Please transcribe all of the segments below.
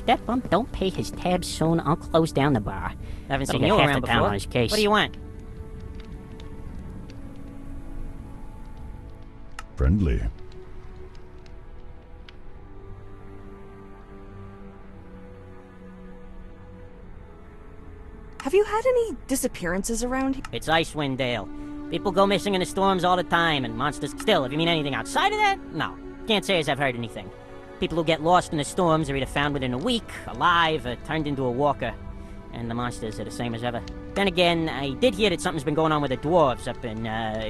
If that bump don't pay his tab soon, I'll close down the bar. Haven't That'll seen get you half around the town before. on his case. What do you want? Friendly. Have you had any disappearances around here? It's Icewind Dale. People go missing in the storms all the time, and monsters still. If you mean anything outside of that, no. Can't say as I've heard anything. People who get lost in the storms are either found within a week, alive, or turned into a walker. And the monsters are the same as ever. Then again, I did hear that something's been going on with the dwarves up in,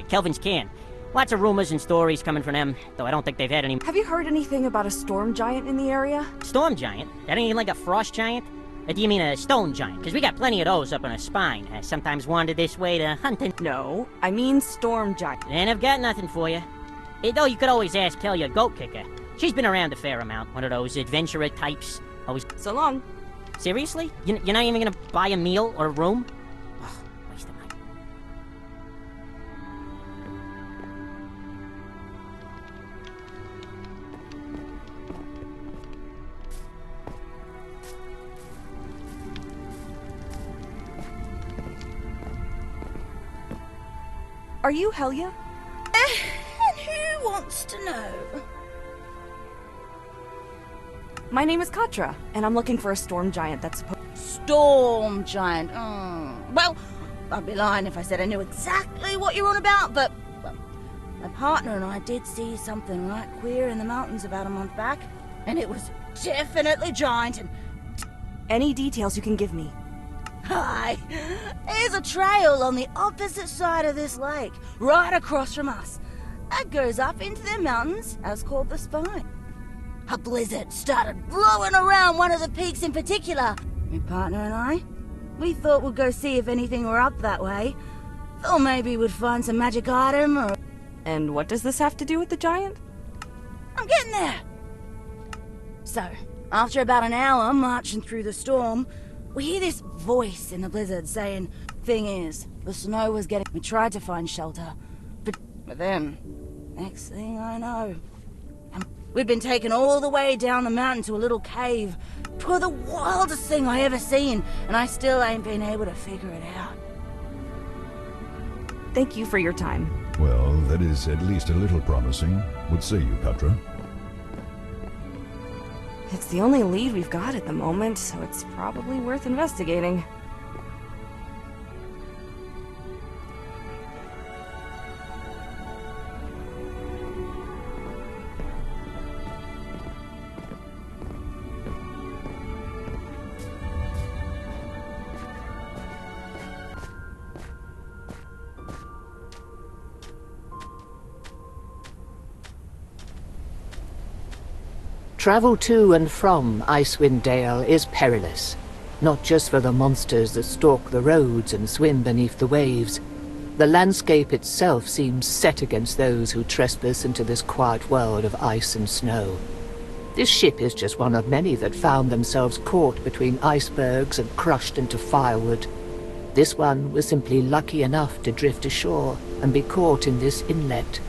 Kelvin's Cairn. Lots of rumors and stories coming from them, though I don't think they've had any... Have you heard anything about a storm giant in the area? Storm giant? That ain't like a frost giant? Or do you mean a stone giant? Because we got plenty of those up on our spine. I sometimes wander this way to hunt and... No, I mean storm giant. And I've got nothing for you. Though you could always ask Kelly, your goat kicker. She's been around a fair amount. One of those adventurer types. Always... So long. Seriously? You're not even gonna buy a meal or a room? Ugh, waste of money. Are you Helia? And who wants to know? My name is Katra, and I'm looking for a storm giant that's supposed... Storm giant. Well, I'd be lying if I said I knew exactly what you're on about, but well, my partner and I did see something right queer in the mountains about a month back, and it was definitely giant and... Any details you can give me? Hi! There's a trail on the opposite side of this lake, right across from us. That goes up into the mountains, as called the Spine. A blizzard started blowing around one of the peaks in particular. My partner and I, we thought we'd go see if anything were up that way. Thought maybe we'd find some magic item or... And what does this have to do with the giant? I'm getting there! So, after about an hour marching through the storm, we hear this voice in the blizzard saying, "Thing is, the snow was getting..." We tried to find shelter, but then, next thing I know, we'd been taken all the way down the mountain to a little cave. 'Twere the wildest thing I ever seen, and I still ain't been able to figure it out. Thank you for your time. Well, that is at least a little promising. What say you, Katra? It's the only lead we've got at the moment, so it's probably worth investigating. Travel to and from Icewind Dale is perilous, not just for the monsters that stalk the roads and swim beneath the waves. The landscape itself seems set against those who trespass into this quiet world of ice and snow. This ship is just one of many that found themselves caught between icebergs and crushed into firewood. This one was simply lucky enough to drift ashore and be caught in this inlet.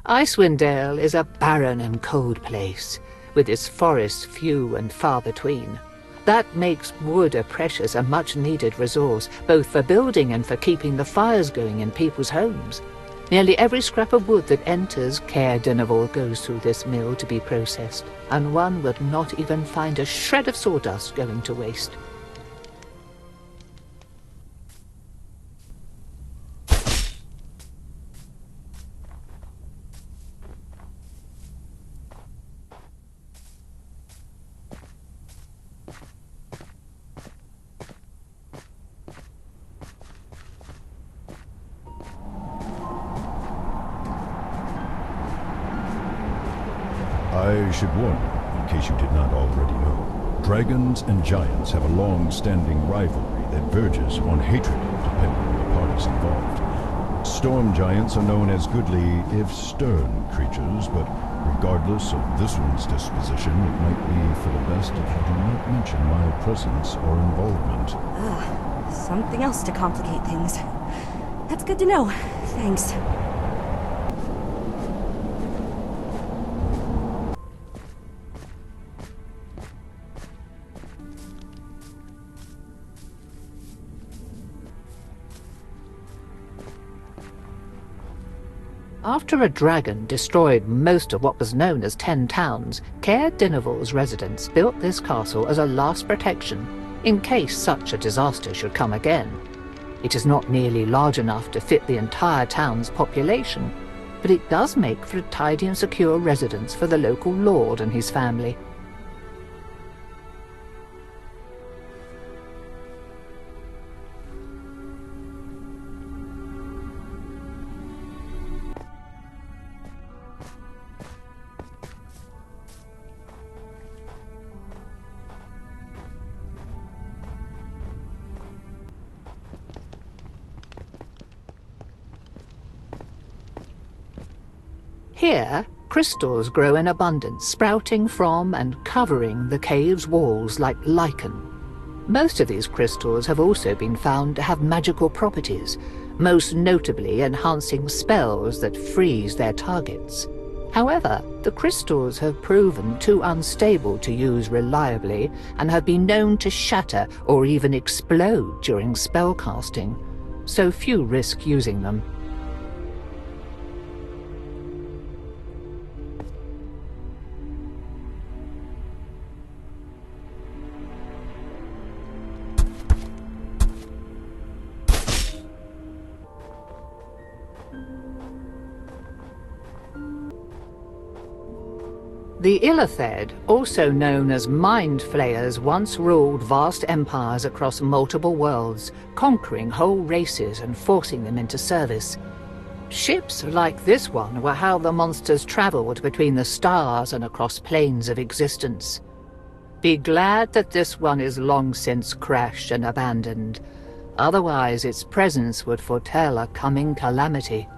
Icewind Dale is a barren and cold place, with its forests few and far between. That makes wood a precious and much-needed resource, both for building and for keeping the fires going in people's homes. Nearly every scrap of wood that enters Caer Dineval goes through this mill to be processed, and one would not even find a shred of sawdust going to waste. I should warn you, in case you did not already know, dragons and giants have a long-standing rivalry that verges on hatred, depending on the parties involved. Storm giants are known as goodly, if stern, creatures, but regardless of this one's disposition, it might be for the best if you do not mention my presence or involvement. Something else to complicate things. That's good to know. Thanks. After a dragon destroyed most of what was known as 10 towns, Caer Dineval's residents built this castle as a last protection, in case such a disaster should come again. It is not nearly large enough to fit the entire town's population, but it does make for a tidy and secure residence for the local lord and his family. Here, crystals grow in abundance, sprouting from and covering the cave's walls like lichen. Most of these crystals have also been found to have magical properties, most notably enhancing spells that freeze their targets. However, the crystals have proven too unstable to use reliably and have been known to shatter or even explode during spellcasting, so few risk using them. The Illithid, also known as Mind Flayers, once ruled vast empires across multiple worlds, conquering whole races and forcing them into service. Ships like this one were how the monsters traveled between the stars and across planes of existence. Be glad that this one is long since crashed and abandoned. Otherwise, its presence would foretell a coming calamity.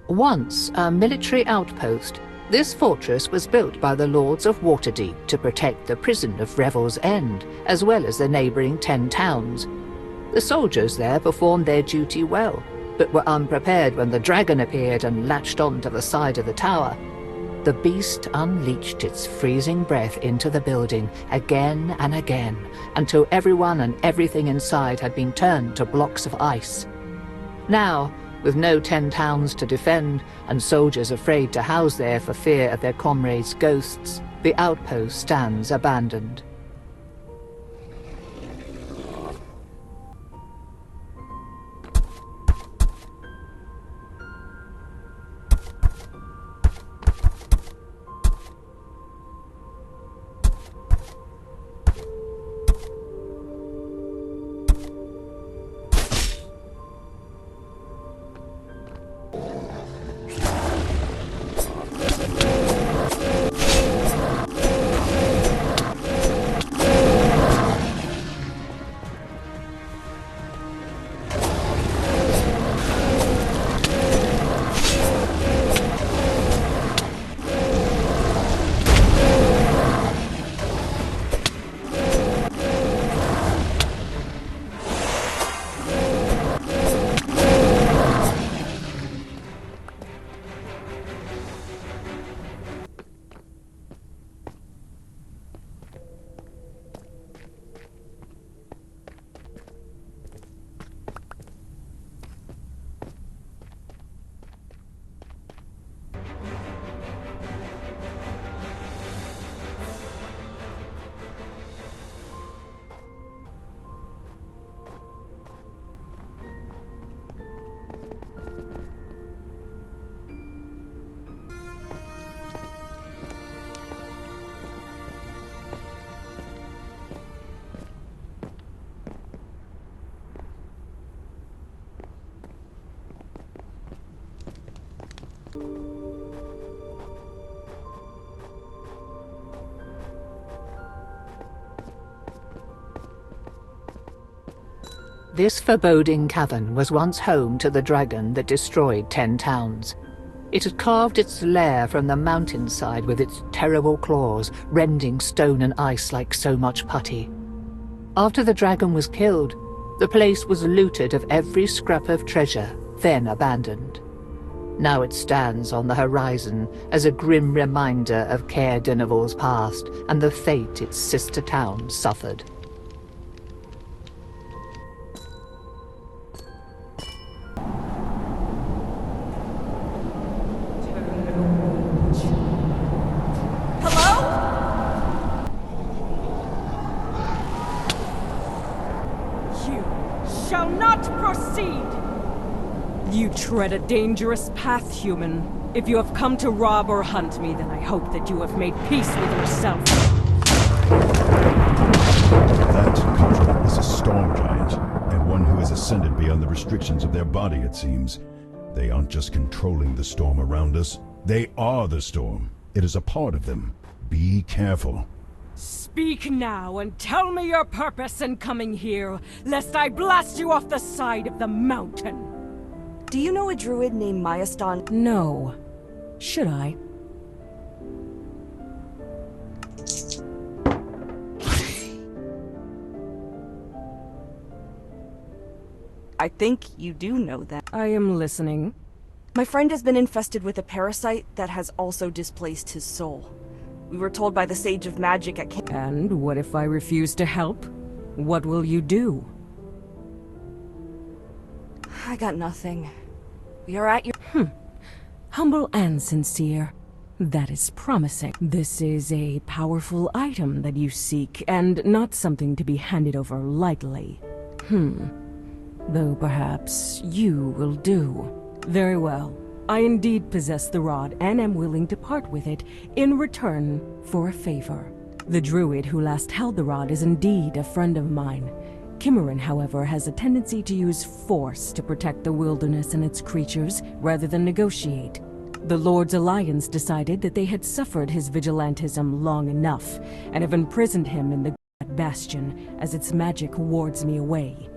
Once a military outpost, this fortress was built by the Lords of Waterdeep to protect the prison of Revel's End, as well as the neighbouring 10 towns. The soldiers there performed their duty well, but were unprepared when the dragon appeared and latched onto the side of the tower. The beast unleashed its freezing breath into the building again and again, until everyone and everything inside had been turned to blocks of ice. Now, with no 10 towns to defend, and soldiers afraid to house there for fear of their comrades' ghosts, the outpost stands abandoned. This foreboding cavern was once home to the dragon that destroyed 10 towns. It had carved its lair from the mountainside with its terrible claws, rending stone and ice like so much putty. After the dragon was killed, the place was looted of every scrap of treasure, then abandoned. Now it stands on the horizon as a grim reminder of Caer Dineval's past and the fate its sister town suffered. Shall not proceed! You tread a dangerous path, human. If you have come to rob or hunt me, then I hope that you have made peace with yourself. That, Contra, is a storm giant, and one who has ascended beyond the restrictions of their body, it seems. They aren't just controlling the storm around us. They are the storm. It is a part of them. Be careful. Speak now and tell me your purpose in coming here, lest I blast you off the side of the mountain. Do you know a druid named Myaston? No. Should I? I think you do know that. I am listening. My friend has been infested with a parasite that has also displaced his soul. We were told by the Sage of Magic at King. And what if I refuse to help? What will you do? I got nothing. We are at your... Humble and sincere. That is promising. This is a powerful item that you seek, and not something to be handed over lightly. Though perhaps you will do. Very well. I indeed possess the rod and am willing to part with it in return for a favor. The druid who last held the rod is indeed a friend of mine. Cimmerian, however, has a tendency to use force to protect the wilderness and its creatures rather than negotiate. The Lord's Alliance decided that they had suffered his vigilantism long enough and have imprisoned him in the bastion as its magic wards me away.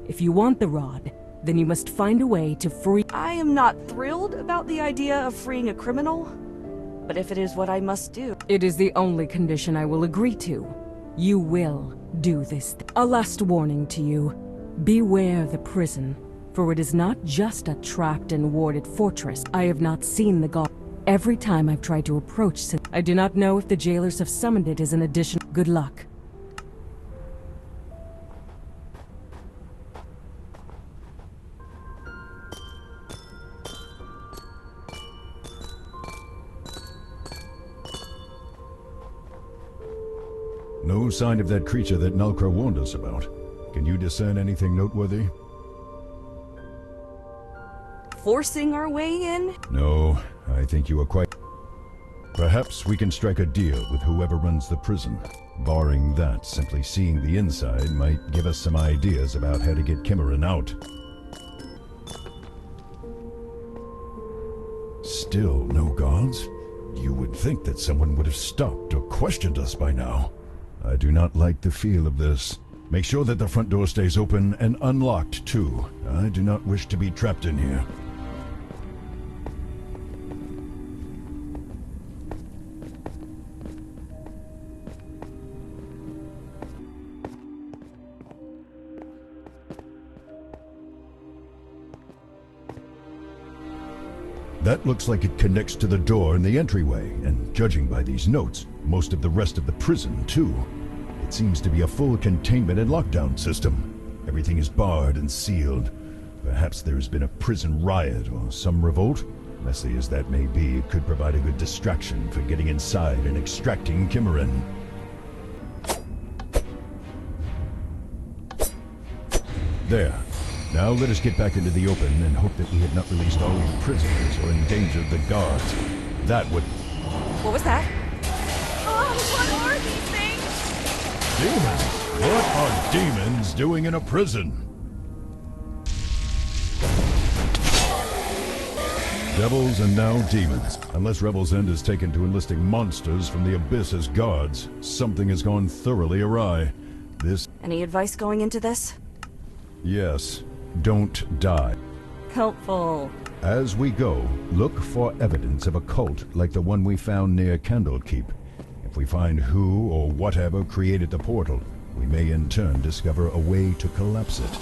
If you want the rod, then you must find a way to free. I am not thrilled about the idea of freeing a criminal, but if it is what I must do... It is the only condition I will agree to. You will do this. A last warning to you. Beware the prison, for it is not just a trapped and warded fortress. I have not seen the god. Every time I've tried to approach, I do not know if the jailers have summoned it as an addition. Good luck. No sign of that creature that Nulkra warned us about. Can you discern anything noteworthy? Forcing our way in? No, I think you are quite... Perhaps we can strike a deal with whoever runs the prison. Barring that, simply seeing the inside might give us some ideas about how to get Kimmerin out. Still no guards? You would think that someone would have stopped or questioned us by now. I do not like the feel of this. Make sure that the front door stays open and unlocked, too. I do not wish to be trapped in here. That looks like it connects to the door in the entryway, and judging by these notes, most of the rest of the prison, too. It seems to be a full containment and lockdown system. Everything is barred and sealed. Perhaps there has been a prison riot or some revolt. Messy as that may be, it could provide a good distraction for getting inside and extracting Kimmerin. There. Now let us get back into the open and hope that we had not released all the prisoners or endangered the guards. That would... What was that? Oh, what are these things? Demons? What are demons doing in a prison? Devils and now demons. Unless Revel's End is taken to enlisting monsters from the Abyss as guards, something has gone thoroughly awry. Any advice going into this? Yes. Don't die. Helpful. As we go, look for evidence of a cult like the one we found near Candlekeep. If we find who or whatever created the portal, we may in turn discover a way to collapse it.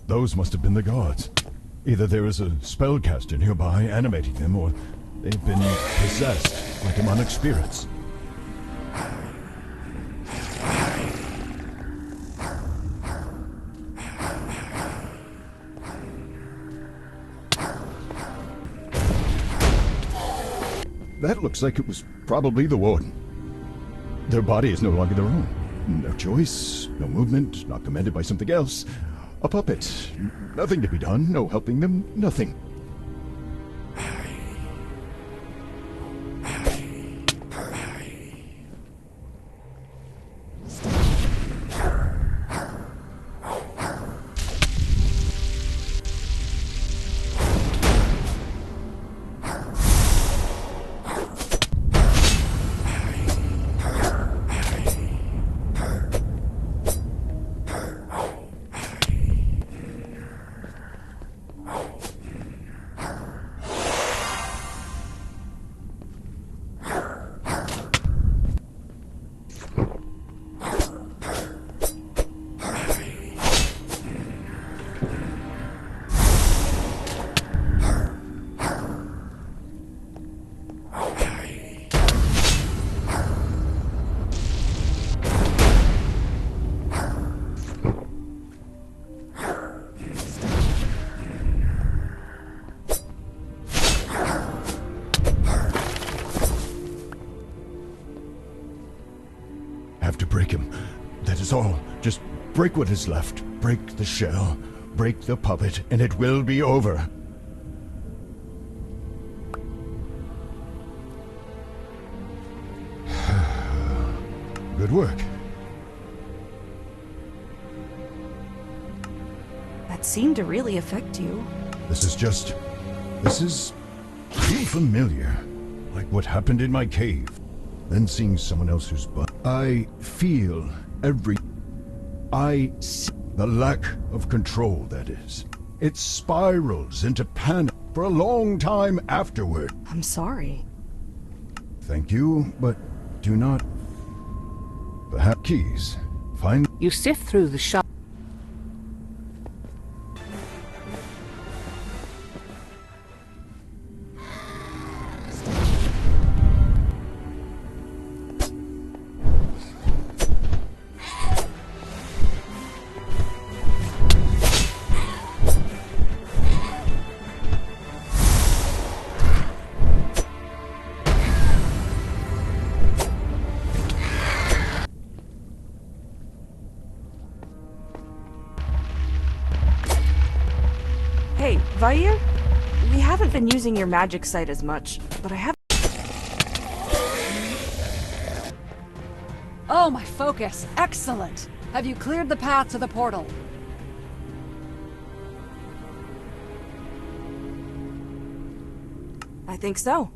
Those must have been the guards. Either there is a spellcaster nearby animating them, or they've been possessed by demonic spirits. That looks like it was probably the warden. Their body is no longer their own. No choice, no movement, not commanded by something else. A puppet. Nothing to be done, no helping them, nothing. Have to break him. That is all. Just break what is left. Break the shell. Break the puppet, and it will be over. Good work. That seemed to really affect you. This is too familiar. Like what happened in my cave. Then seeing someone else's butt. I feel I see the lack of control, that is. It spirals into panic for a long time afterward. I'm sorry. Thank you, but do not... Perhaps keys. Find... You sift through the shop. Hey, Vair? We haven't been using your magic site as much, but I have... Oh, my focus! Excellent! Have you cleared the path to the portal? I think so.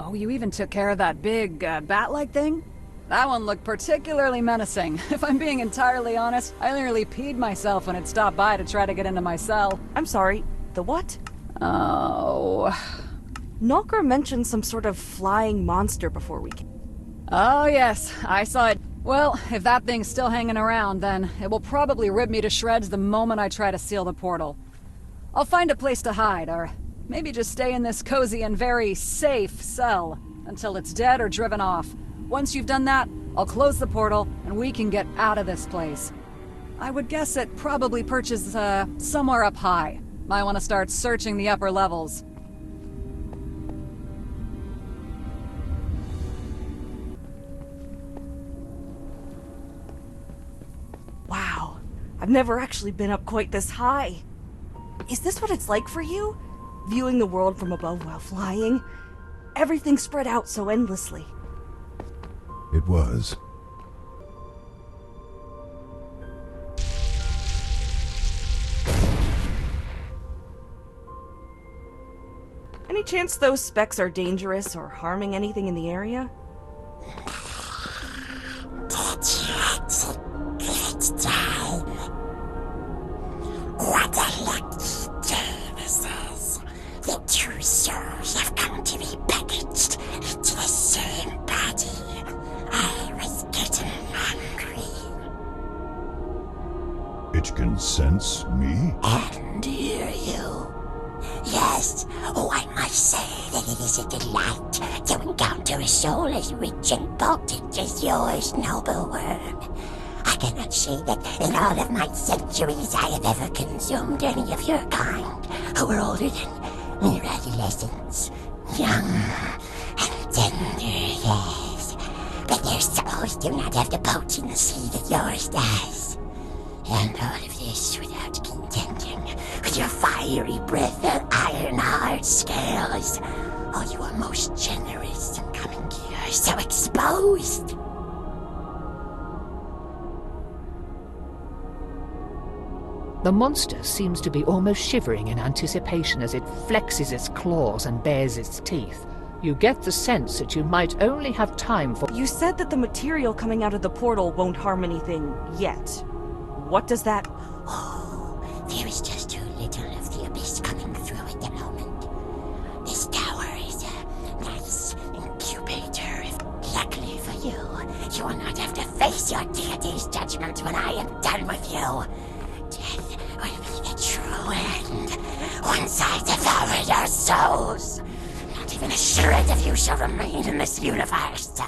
Oh, you even took care of that big, bat-like thing? That one looked particularly menacing. If I'm being entirely honest, I nearly peed myself when it stopped by to try to get into my cell. I'm sorry. The what? Oh... Nokra mentioned some sort of flying monster before we came. Oh yes, I saw it. Well, if that thing's still hanging around, then it will probably rip me to shreds the moment I try to seal the portal. I'll find a place to hide, or maybe just stay in this cozy and very safe cell until it's dead or driven off. Once you've done that, I'll close the portal and we can get out of this place. I would guess it probably perches somewhere up high. Might want to start searching the upper levels. Wow. I've never actually been up quite this high. Is this what it's like for you? Viewing the world from above while flying? Everything spread out so endlessly. It was. Any chance those specks are dangerous or harming anything in the area? What a lucky day this is. The two souls have come to be packaged into the same body. I was getting hungry. It can sense me? And hear you. Yes, oh, I must say that it is a delight to encounter a soul as rich and potent as yours, noble worm. I cannot say that in all of my centuries I have ever consumed any of your kind who were older than mere adolescents. Young and tender, yes. But their souls do not have the potency that yours does. And all of this without contending with your fiery breath or iron-hard scales. Oh, you are most generous in coming here, so exposed. The monster seems to be almost shivering in anticipation as it flexes its claws and bares its teeth. You get the sense that you might only have time for... You said that the material coming out of the portal won't harm anything yet. What does that... Oh, there is just too little of the abyss coming through at the moment. This tower is a nice incubator. Luckily for you, you will not have to face your deity's judgment when I am done with you. Death will be the true end. Once I devour your souls, not even a shred of you shall remain in this universe.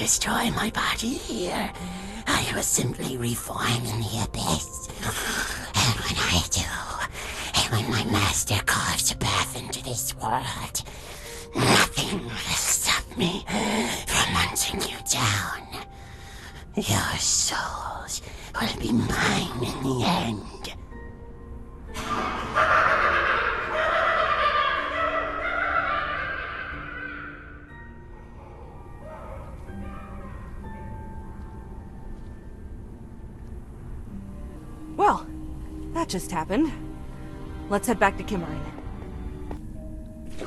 destroy my body here. I was simply reformed in the abyss. And when I do, and when my master carves a path into this world, nothing will stop me from hunting you down. Your souls will be mine in the end. Well, that just happened. Let's head back to Kimmerin.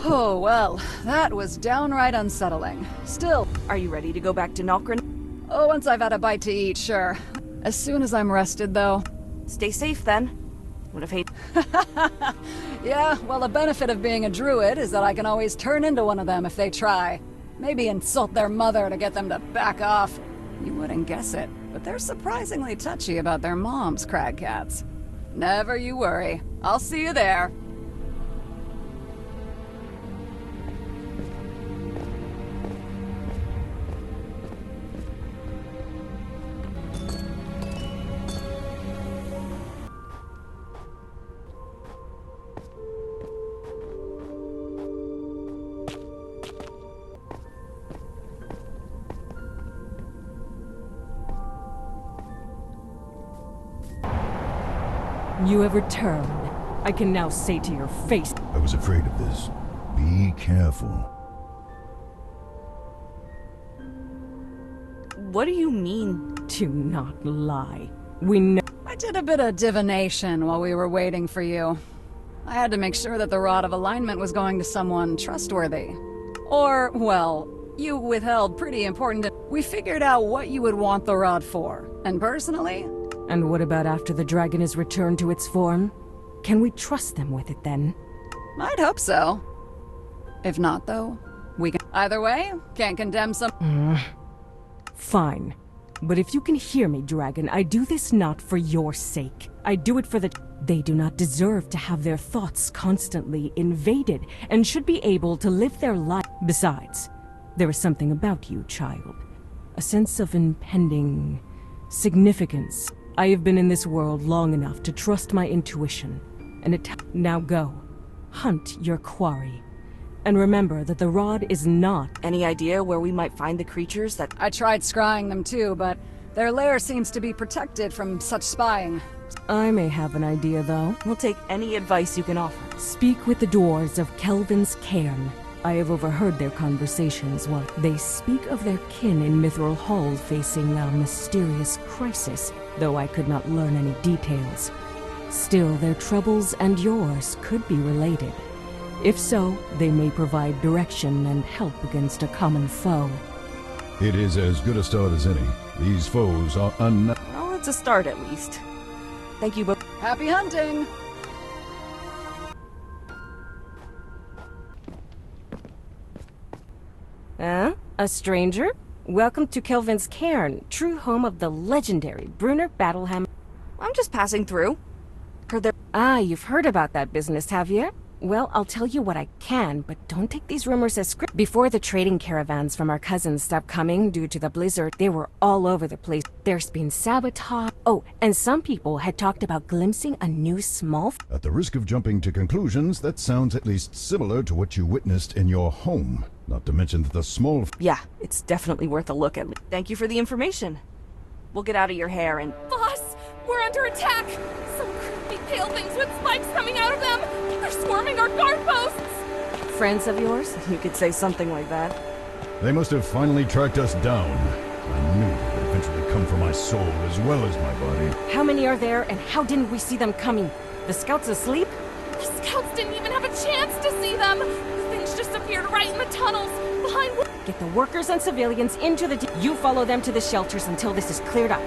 Oh, well, that was downright unsettling. Still, Are you ready to go back to Nalgrin? oh, once I've had a bite to eat, sure. As soon as I'm rested, though. Stay safe then. Would have hated. Yeah, well, the benefit of being a druid is that I can always turn into one of them if they try. Maybe insult their mother to get them to back off. You wouldn't guess it, but they're surprisingly touchy about their moms, crag cats. Never you worry. I'll see you there. You have returned. I can now say to your face, I was afraid of this. Be careful. What do you mean? do not lie. We know. I did a bit of divination while we were waiting for you. I had to make sure that the Rod of Alignment was going to someone trustworthy. Or, well, you withheld pretty important. We figured out what you would want the Rod for. And personally, And what about after the dragon is returned to its form? Can we trust them with it then? I'd hope so. If not, though, we can. Either way, can't condemn some. Fine. But if you can hear me, dragon, I do this not for your sake. I do it for the. They do not deserve to have their thoughts constantly invaded and should be able to live their life. Besides, there is something about you, child. A sense of impending significance. I have been in this world long enough to trust my intuition, and now go. Hunt your quarry. And remember that the rod is not. Any idea where we might find the creatures that... I tried scrying them too, but their lair seems to be protected from such spying. I may have an idea, though. We'll take any advice you can offer. Speak with the dwarves of Kelvin's Cairn. I have overheard their conversations while they speak of their kin in Mithril Hall facing a mysterious crisis, though I could not learn any details. Still, their troubles and yours could be related. If so, they may provide direction and help against a common foe. It is as good a start as any. These foes are Well, it's a start at least. Thank you both. Happy hunting! A stranger? Welcome to Kelvin's Cairn, true home of the legendary Brunner Battleham. I'm just passing through. Heard there... Ah, you've heard about that business, have you? Well, I'll tell you what I can, but don't take these rumors as script. Before the trading caravans from our cousins stopped coming due to the blizzard, they were all over the place. There's been sabotage. Oh, and some people had talked about glimpsing a new small... At the risk of jumping to conclusions, that sounds at least similar to what you witnessed in your home. Not to mention that the small... Yeah, it's definitely worth a look at. Thank you for the information. We'll get out of your hair and... Boss, we're under attack! Some creepy pale things with spikes coming out of them! They're swarming our guard posts! Friends of yours? You could say something like that. They must have finally tracked us down. I knew they would eventually come for my soul as well as my body. How many are there, and how didn't we see them coming? The scouts asleep? The scouts didn't even have a chance to see them! The things just appeared right in the tunnels, behind... Get the workers and civilians into the... You follow them to the shelters until this is cleared up.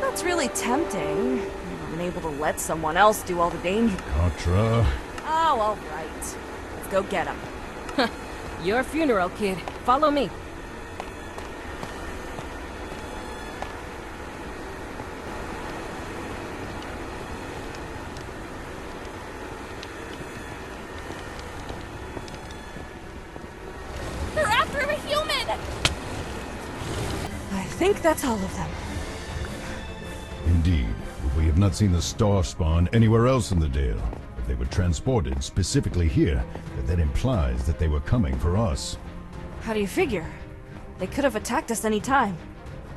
That's really tempting. I've been able to let someone else do all the danger. Contra. Oh, all right. Let's go get him. Your funeral, kid. Follow me. They're after a human! think that's all of them. Indeed, but we have not seen the star spawn anywhere else in the Dale. If they were transported specifically here, that implies that they were coming for us. How do you figure? They could have attacked us any time.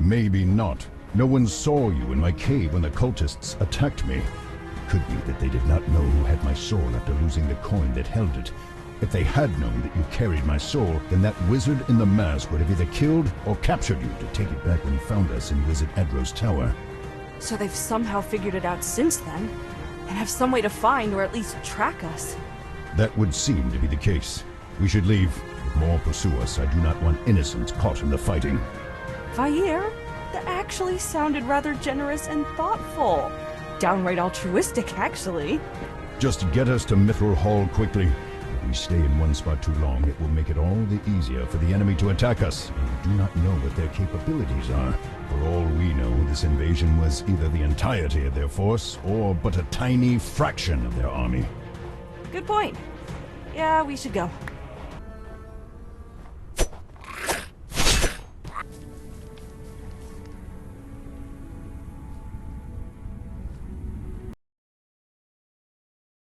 Maybe not. No one saw you in my cave when the cultists attacked me. It could be that they did not know who had my soul after losing the coin that held it. If they had known that you carried my soul, then that wizard in the mask would have either killed or captured you to take it back when he found us in Wizard Adro's tower. So they've somehow figured it out since then, and have some way to find or at least track us. That would seem to be the case. We should leave. If more pursue us, I do not want innocents caught in the fighting. Vair, that actually sounded rather generous and thoughtful. Downright altruistic, actually. Just get us to Mithril Hall quickly. If we stay in one spot too long, it will make it all the easier for the enemy to attack us, and we do not know what their capabilities are. For all we know, this invasion was either the entirety of their force, or but a tiny fraction of their army. Good point. Yeah, we should go.